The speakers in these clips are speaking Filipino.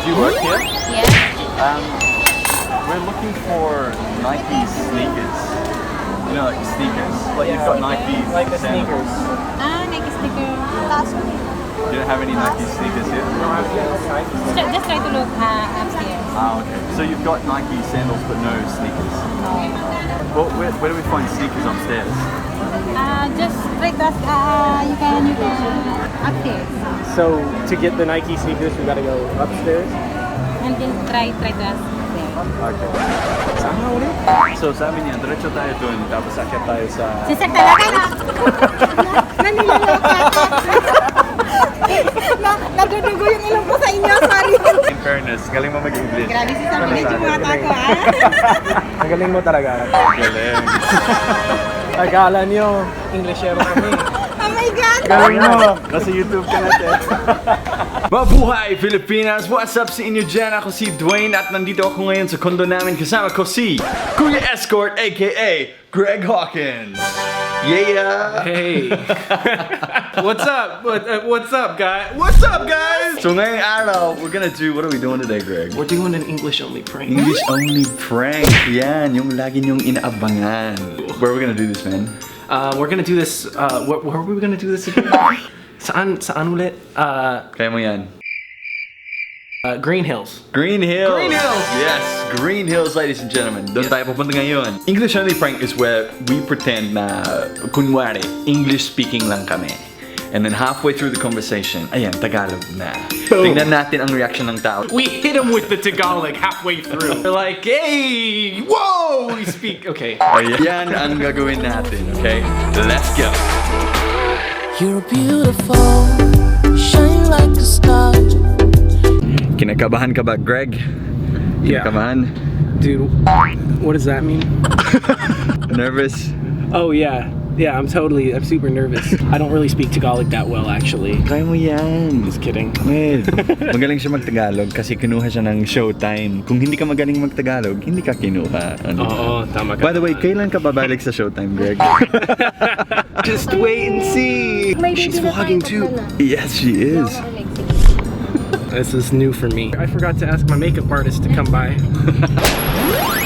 Do you work here? Yes. We're looking for Nike sneakers. You know, like sneakers? Like you've got Nike Like the sandals. sneakers. Nike sticker. You don't have any Nike sneakers here? Just try to look upstairs. Ah, okay. So you've got Nike sandals but no sneakers? Well, where do we find sneakers upstairs? Just try to ask, you can upstairs. So to get the Nike sneakers, we gotta go upstairs. And then try to ask there. Okay. Saan nga ulit? So sabi niya, diretso tayo dun, tapos akyat tayo sa... Sisak talaga na. Naniloloko nadudugo yung ilong ko sa inyo, sorry. In fairness, galing mo mag-English. Grabe si Sam, medyo mga tago Ang galing mo talaga. Galing. Akala niyo, Englishero kami. Oh my God! Galing mo! Nasa YouTube ka natin. Mabuhay Pilipinas! What's up sa inyo dyan? Ako si Dwayne at nandito ako ngayon sa kondo namin kasama ko si Kuya Escort aka Greg Hawkins. Yeah! Hey! What's up? What's up, guys? What's up, guys? So ngayong araw, we're gonna do, what are we doing today, Greg? We're doing an English-only prank. English-only prank. Yan, yung lagi niyong inaabangan. Where are we gonna do this, man? We're gonna do this, where were we gonna do this again? Saan ulit? Kaya mo yan. Green Hills. Green Hills! Green Hills! Yes! Green Hills, ladies and gentlemen. Doon tayo pupunta ngayon. English-only prank is where we pretend na, kunwari, English-speaking lang kami. And then halfway through the conversation, ayan, Tagalog na. Tingnan natin ang reaction ng tao. We hit him with the Tagalog halfway through. We're like, hey, whoa, we speak. Okay. Ayan ang gagawin natin, okay? Let's go! You're beautiful, shine like a star. Kinakabahan ka ba, Greg? Yeah. Kinakabahan? Dude, what does that mean? Nervous? Oh yeah. Yeah, I'm super nervous. I don't really speak Tagalog that well, actually. Kaya mo yan. Just kidding. Well, magaling siya mag-Tagalog kasi kinuha siya ng Showtime. Kung hindi ka magaling mag-Tagalog, hindi ka kinuha. Ano? Oo, tama ka. By the way, kailan ka babalik sa Showtime, Greg? Just wait and see. She's vlogging too. Yes, she is. This is new for me. I forgot to ask my makeup artist to come by.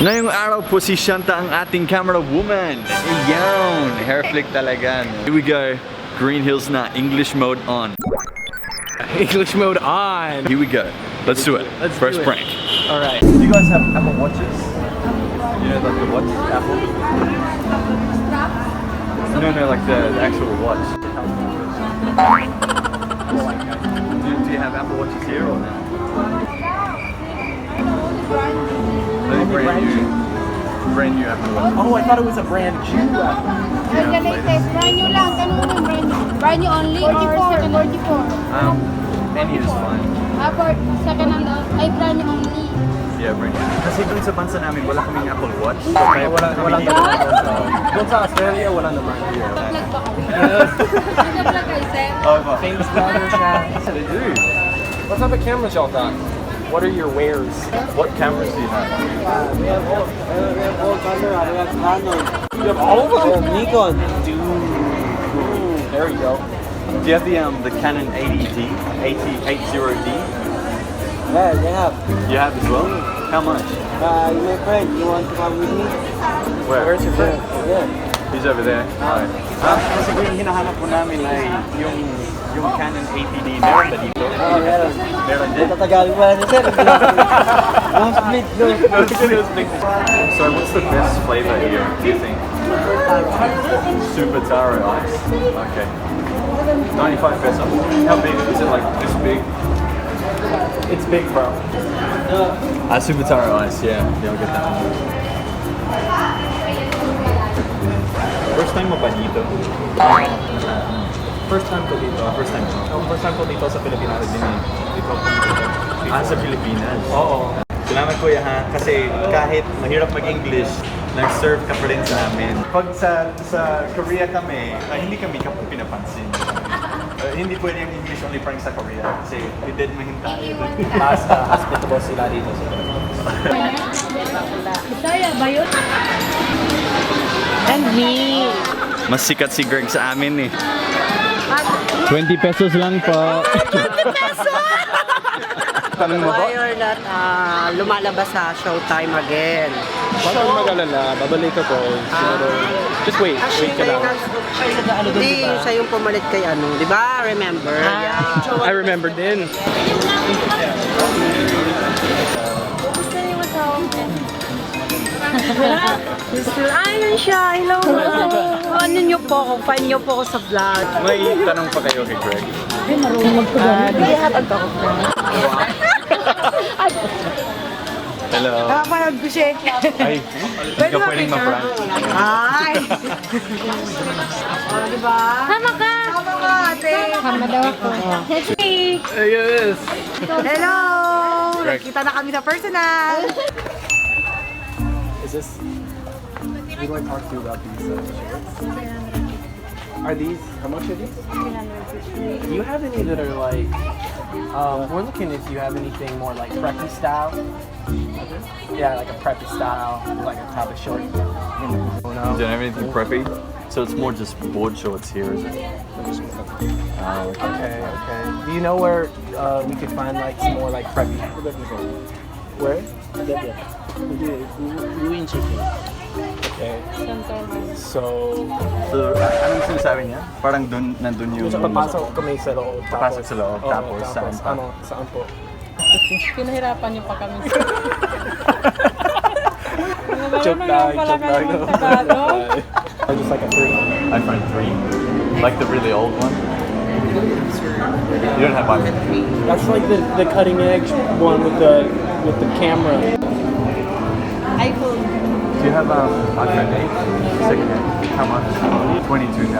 Ngayong araw po si Shanta ang ating camera woman. Ayan, hair flick talaga. Here we go. Green Hills na, English mode on. English mode on. Here we go. Let's do it. First prank. All right. Do you guys have Apple Watches? You know, like the watch, Apple? No, like the actual watch. Do you have Apple Watches here or no? Brand new Apple Watch. Oh, I thought it was a brand new Apple. The latest, brand new lang, tanong mo brand new. Brand new only 44, 44. Any is fine. Second hand, ay brand new only. Yeah, brand new. Kasi dun sa bansa namin, wala kaming Apple Watch. Kaya Wala dito. Doon sa Australia, wala naman. Nag-vlog ba kami? Nag-vlog kayo, sir? Oh, ba? Famous blogger siya. They do. What type of cameras y'all got? What are your wares? What cameras do you have? We have all camera. We have Canon. You have all of them? Nikon. Dude. There you go. Do you have the Canon 80D? 80D? Yeah, they have. You have as well? How much? My friend, you want to come with me? Where's your friend? Yeah. He's over there. Alright. Kasi yung hinahanap po namin ay yung Canon 80D. Meron ba dito? Meron. Meron din? Tatagalog pala niya, sir. No split, no split. So what's the best flavor here, do you think? Super Taro ice. Okay. 95 pesos. How big? Is it like this big? It's big, bro. Super Taro ice, yeah. Yeah, I'll get that one. First time mo ba dito? First time ko dito. First time mo? First time ko dito sa Pilipinas din eh. Dito. Sa Pilipinas? Oo. Salamat kuya ha, kasi kahit mahirap mag-English, nag-serve ka pa rin sa amin. Pag sa Korea kami, hindi kami pinapansin. Hindi pwede yung English only prank sa Korea kasi we did mahintay. Mas hospitable sila dito sa Pilipinas. Bisaya ba yun? And me. Mas sikat si Greg sa amin eh. 20 pesos lang po. 20 pesos! tanong mo po? Why you're not lumalabas sa Showtime again? Huwag kang mag-alala, babalik ako. Siguro, just wait ka lang. Hindi, siya yung pumalit kay ano, di ba? Remember? Yeah. I remember din. Ayun siya, hello. Ano niyo po ako, fan niyo po ako sa vlog. May tanong pa kayo kay Greg. Hello. Nakapanood ko siya. Ay, hindi ka pwedeng ma-prank. Ay! O, di ba? Tama ka. Tama ka, ate. Tama daw ako. Hey. Yes. Hello! Greg. Nagkita na kami sa personal. Is this... We like talk to you about these shirts. Are these... How much are these? Do you have any that are like... we're looking if you have anything more like preppy style. Yeah, like a preppy style, like a type of short. You don't have anything preppy? So it's more just board shorts here, is it? Okay. Do you know where we could find like some more like preppy? Where? Okay. So, Anong sinasabi niya? Parang nandun yung... papasok kami sa loob. Papasok sa loob, tapos saan pa? Saan po? Pinahirapan niyo pa kami. Joke lang tayo. Tagalog. Just like a 3. iPhone 3? Like the really old one? You don't have iPhone 3? That's like the cutting edge one with the camera. iPhone. Do you have iPhone 8? Second hand? How much? 22,000.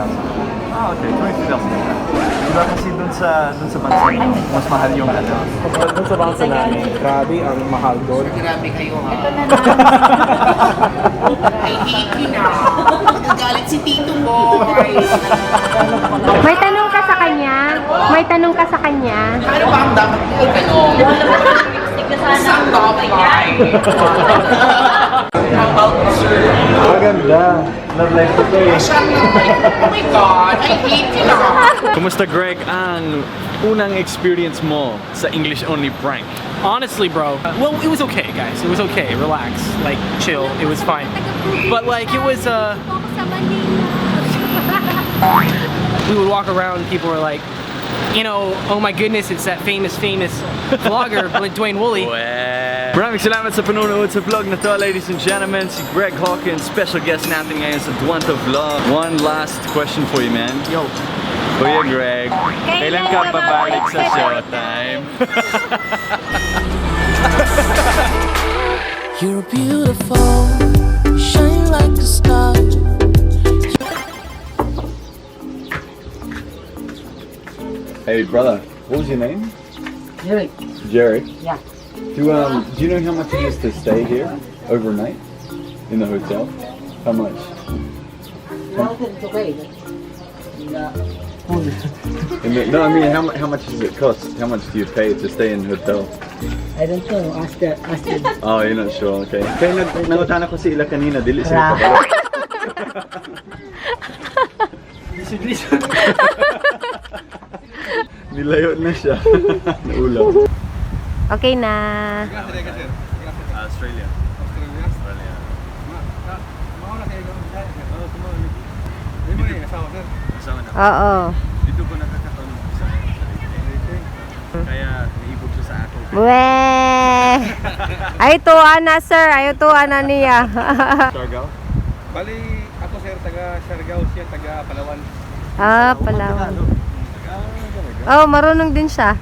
Ah, okay. 22,000. Diba kasi dun sa bansa nyo, mas mahal yung ano? Dun sa bansa namin, grabe ang mahal doon. Grabe kayo ha. Ito na lang. I hate you na. Nagagalit si Tito Boy. May tanong ka sa kanya? May tanong ka sa kanya? Ano ba ang dapat ko tanong? Isang topic. How about Maganda. Love life ko to eh. oh my God, I hate you na. Kumusta Greg ang unang experience mo sa English only prank? Honestly, bro, well, it was okay, guys. It was okay. Relax, like, chill. It was fine. But like, it was we would walk around and people were like, you know, oh my goodness, it's that famous vlogger, Dwayne Woolley. Maraming salamat sa panonood sa vlog na to, ladies and gentlemen. Si Greg Hawkins, special guest natin ngayon sa Duwanta Vlog. One last question for you, man. Yo, Kuya Greg, kailan ka babalik sa Showtime? You're beautiful, you shine like a star. Hey brother, what was your name? Jerry. Jerry. Yeah. Do you know how much it is to stay here overnight in the hotel? How much? It's okay. No, I mean how much does it cost? How much do you pay to stay in hotel? I don't know. Ask them. Oh, you're not sure. Okay. Kaya nangutana ko si ila kanina, dili sila kabalo. Nilayo na siya. Naulaw. Okay na. Australia. Oo. Dito ko nakakatulog sa kaya naibog siya sa ako. Weh. Ay tuwa na sir. Ay tuwa na niya. Siargao? Bali, ako sir, taga Siargao siya, taga Palawan. Ah, Palawan. Oh, marunong din siya.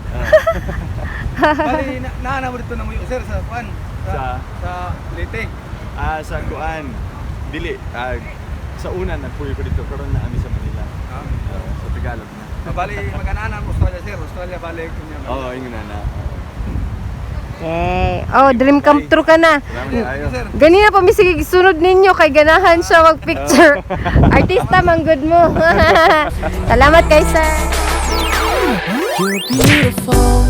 Bali, naana mo dito na mo yung sir sa Kuan. Sa Leyte. Sa Kuan. Dili. Sa una nagpuyo ko dito karon na ami sa Manila. Sa Tagalog na. Bali, mag-anaan ang Australia sir. Australia balik. Oo, yun na. Okay. Oh, dream come true ka na. Salamat tayo. Ganina pa misig sunod ninyo kay ganahan siya mag-picture. Artista man good mo. Salamat kay sir. You're beautiful.